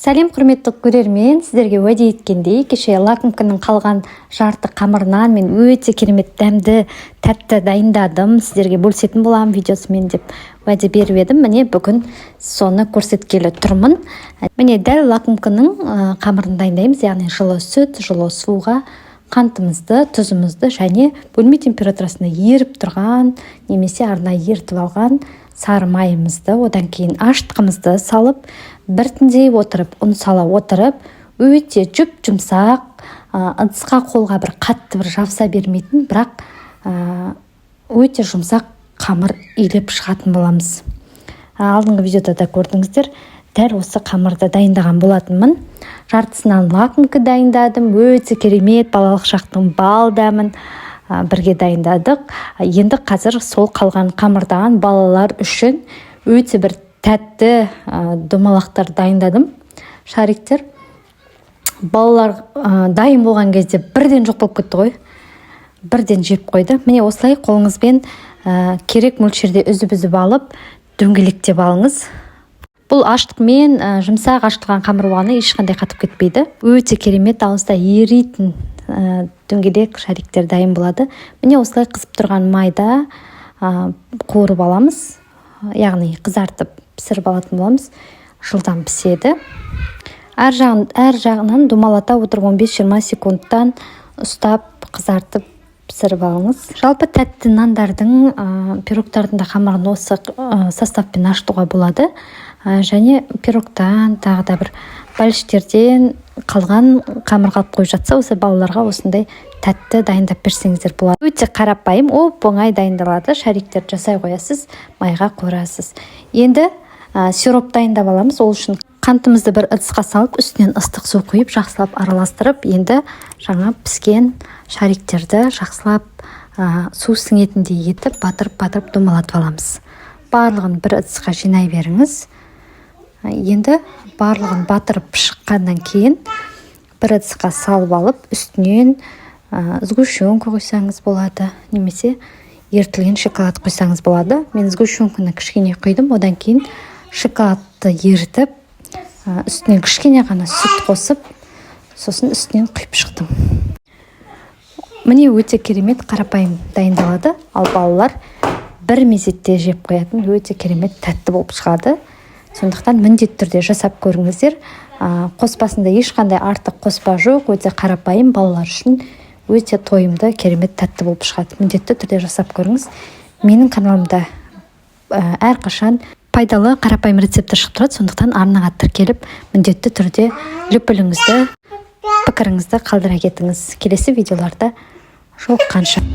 Сәлем құрметті көрермен, сіздерге уәде еткендей, кеше лакомканың қалған жарты қамырынан мен өте керемет дәмді тәтті дайындадым. Сіздерге бөлісетін боламын видеосымен деп уәде беріп едім. Міне бүгін соны көрсеткелі тұрмын. Міне дәл лакомканың қамырын дайындаймыз, яғни жылы сүт, жылы суға қантымызды, тұзымызды және бөлме температурасында еріп тұрған немесе арнайы ерітіп алған сары майымызды, одан кейін аштығымызды салып, біртіндей отырып, ұн сала отырып, өте жүмсақ, ыдысқа қолға бір қатты бір жабыса бермейтін, бірақ өте жұмсақ қамыр илеп шығатын боламыз. Алдыңғы видеода да көрдіңіздер, дәл осы қамырды дайындаған болатынмын. Жартысынан лакомка дайындадым, өте керемет балалық шақтың бал дәмін бірге дайындадық. Енді қазір сол қалған қамырдан балалар үшін өте бір тәтті домалақтар дайындадым. Шариктер балалар дайын болған кезде бірден жоқ болып кетті ғой. Бірден жеп қойды. Міне осылай қолыңызбен керек мөлшерде үзіп алып, дөңгелектеп алыңыз. Бұл аштықмен жұмсақ ашытылған қамыр болғаны ешқандай қатып кетпейді. Өте керемет ауызда еритін дөңгелек шариктер дайын болады. Міне осылай қызып тұрған майда қуырып аламыз, яғни қызартып пісіріп алатын боламыз. Жылдам піседі. Әр жағынан домалата отырып 15-20 секундтан ұстап қызартып пісіріп алыңыз. Жалпы тәтті нандардың, пирогтардың да қамырын осы составпен ашытуға болады. Және пирогтан, тағы да бір бәліштерден қалған қамыр қалып қойып жатса, осы балаларға осындай тәтті дайындап берсеңіздер болады. Өте қарапайым, оңай дайындалады. Шариктерді жасай қоясыз, майға қуырасыз. Енді сироп дайындап аламыз. Ол үшін қантымызды бір ыдысқа салып, үстінен ыстық су құйып, жақсылап араластырып, енді жаңа піскен шариктерді жақсылап су сіңетіндей етіп, батырып домалатып аламыз. Барлығын бір ыдысқа жинай беріңіз. Енді барлығын батырып шыққаннан кейін бір ыдысқа салып алып, үстінен сгущенка қойсаңыз болады, немесе ерітілген шоколад қойсаңыз болады. Мен сгущенканы кішкене құйдым, одан кейін шоколадты ерітіп, үстінен кішкене ғана сүт қосып, сосын үстінен құйып шықтым. Міне өте керемет қарапайым дайындалады, ал балалар бір мезетте жеп қоятын өте керемет тәтті болып шығады. Сондықтан міндетті түрде жасап көріңіздер. Қоспасында ешқандай артық қоспа жоқ, өте қарапайым, балалар үшін өте тойымды, керемет тәтті болып шығады. Міндетті түрде жасап көріңіз. Менің каналымда әрқашан пайдалы қарапайым рецепті шығып тұрады, сондықтан арнаға тіркеліп, міндетті түрде лүпіліңізді, пікіріңізді қалдыра кетіңіз. Келесі видеоларда жолыққанша.